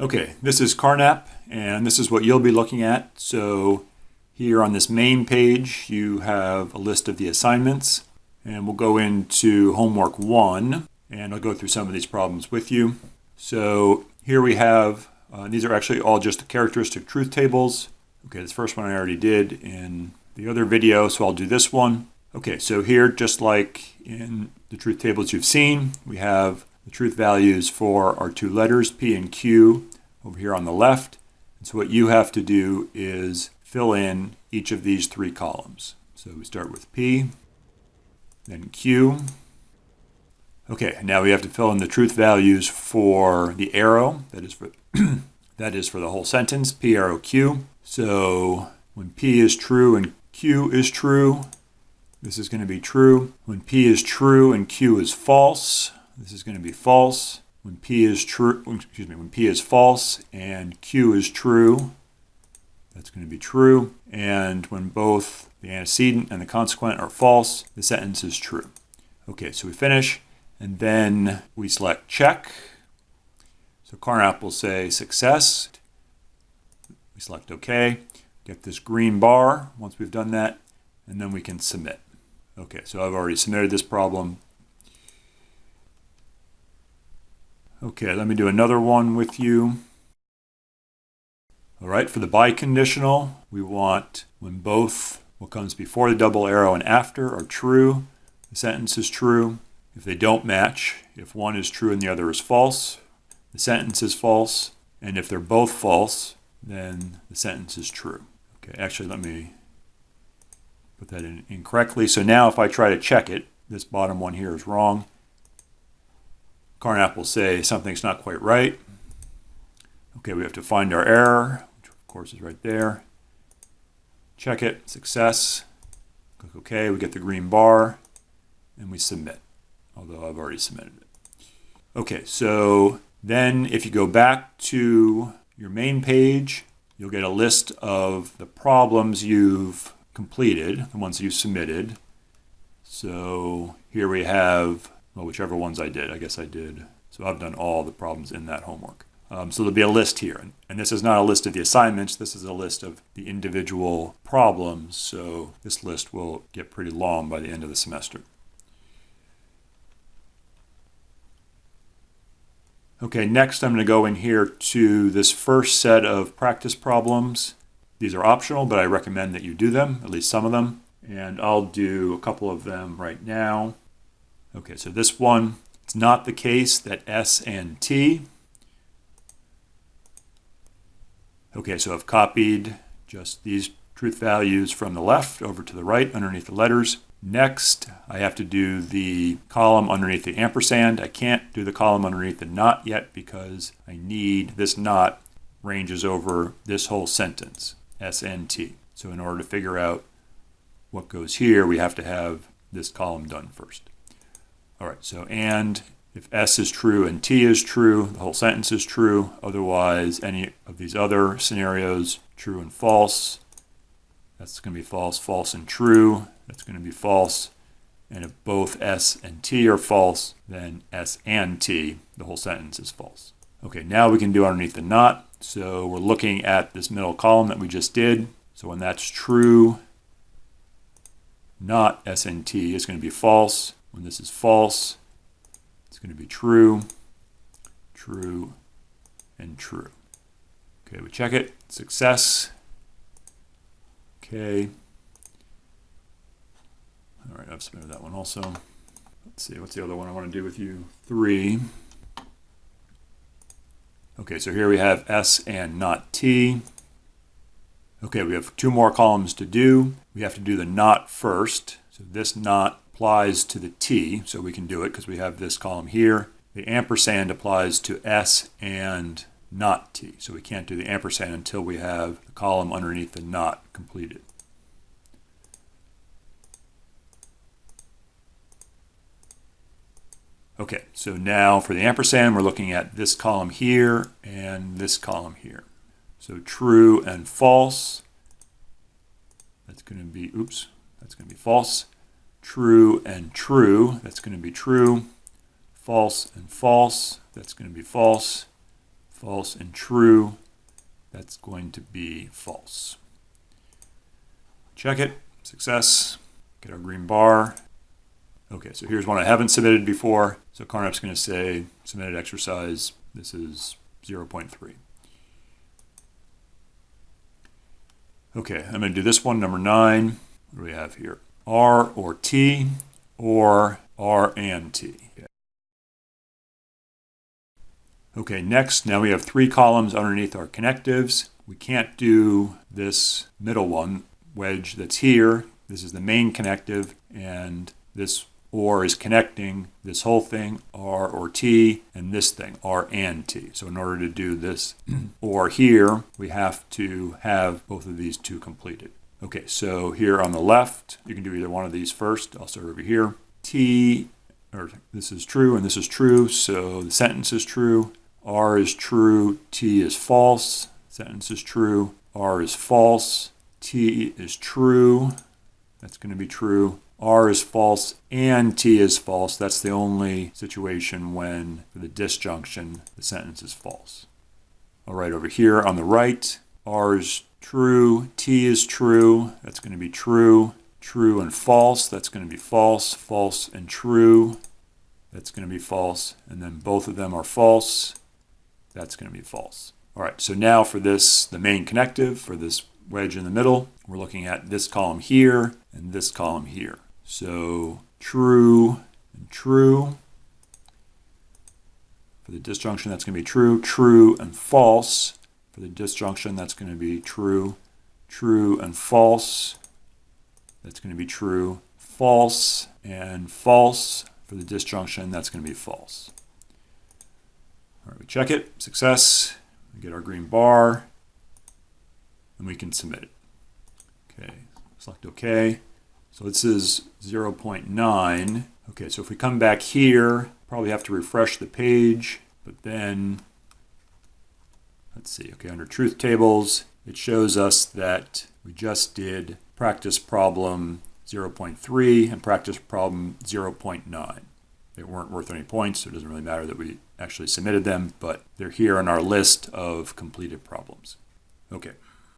Okay, this is Carnap, and this is what you'll be looking at. So here on this main page, you have a list of the assignments, and we'll go into homework 1, and I'll go through some of these problems with you. So here we have, these are actually all just the characteristic truth tables. Okay, this first one I already did in the other video, so I'll do this one. Okay, so here, just like in the truth tables you've seen, we have the truth values for our two letters, P and Q, over here on the left. And so what you have to do is fill in each of these three columns. So we start with P, then Q. Okay, now we have to fill in the truth values for the arrow, that is for that is for the whole sentence, P arrow Q. So when P is true and Q is true, this is going to be true. When P is true and Q is false, this is going to be false. When P is true, when P is false and Q is true, that's going to be true. And when both the antecedent and the consequent are false, the sentence is true. Okay, so we finish, and then we select check. So Carnap will say success. We select OK. Get this green bar once we've done that, and then we can submit. Okay, so I've already submitted this problem. Okay, let me do another one with you. All right, for the biconditional, we want when both what comes before the double arrow and after are true, the sentence is true. If they don't match, if one is true and the other is false, the sentence is false. And if they're both false, then the sentence is true. Okay, actually, let me put that in incorrectly. So now if I try to check it, this bottom one here is wrong. Carnap will say something's not quite right. Okay, we have to find our error, which of course is right there. Check it, success. Click OK, we get the green bar, and we submit, although I've already submitted it. Okay, so then if you go back to your main page, you'll get a list of the problems you've completed, the ones you submitted. So here we have, well, whichever ones I did. I guess I did. So I've done all the problems in that homework. So there'll be a list here. And this is not a list of the assignments. This is a list of the individual problems. So this list will get pretty long by the end of the semester. Okay, next I'm going to go in here to this first set of practice problems. These are optional, but I recommend that you do them, at least some of them. And I'll do a couple of them right now. Okay, so this one, it's not the case that S and T. Okay, so I've copied just these truth values from the left over to the right underneath the letters. Next, I have to do the column underneath the ampersand. I can't do the column underneath the not yet because I need this not ranges over this whole sentence, S and T. So in order to figure out what goes here, we have to have this column done first. All right, so and if S is true and T is true, the whole sentence is true. Otherwise, any of these other scenarios, true and false, that's going to be false, false and true, that's going to be false. And if both S and T are false, then S and T, the whole sentence is false. Okay, now we can do underneath the not. So we're looking at this middle column that we just did. So when that's true, not S and T is going to be false. When this is false, it's going to be true, true, and true. Okay, we check it. Success. Okay. All right, I've submitted that one also. Let's see, what's the other one I want to do with you? 3. Okay, so here we have S and not T. Okay, we have 2 more columns to do. We have to do the not first. So this not applies to the T, so we can do it because we have this column here. The ampersand applies to S and not T, so we can't do the ampersand until we have the column underneath the not completed. Okay, so now for the ampersand, we're looking at this column here and this column here. So true and false, that's going to be, oops, that's going to be false. True and true, that's going to be true. False and false, that's going to be false. false, and true. That's going to be false. Check it. Success. Get our green bar. Okay, so here's one I haven't submitted before. So Carnap's going to say submitted exercise. This is 0.3. Okay, I'm going to do this one, number 9. What do we have here? R or T, or R and T. Okay, next, now we have 3 columns underneath our connectives. We can't do this middle one, wedge that's here. This is the main connective, and this or is connecting this whole thing, R or T, and this thing, R and T. So in order to do this or here, we have to have both of these 2 completed. Okay, so here on the left, you can do either one of these first. I'll start over here. T, or this is true and this is true, so the sentence is true. R is true, T is false. Sentence is true. R is false, T is true. That's going to be true. R is false and T is false. That's the only situation when, for the disjunction, the sentence is false. All right, over here on the right, R is true, T is true. That's going to be true. True and false. That's going to be false. False and true. That's going to be false. And then both of them are false. That's going to be false. All right, so now for this, the main connective, for this wedge in the middle, we're looking at this column here and this column here. So true and true. For the disjunction, that's going to be true. True and false. For the disjunction, that's going to be true. True and false. That's going to be true. False and false. For the disjunction, that's going to be false. All right, we check it. Success. We get our green bar. And we can submit it. Okay, select OK. So this is 0.9. Okay, so if we come back here, probably have to refresh the page, but then, let's see, okay, under truth tables, it shows us that we just did practice problem 0.3 and practice problem 0.9. They weren't worth any points, so it doesn't really matter that we actually submitted them, but they're here on our list of completed problems. Okay.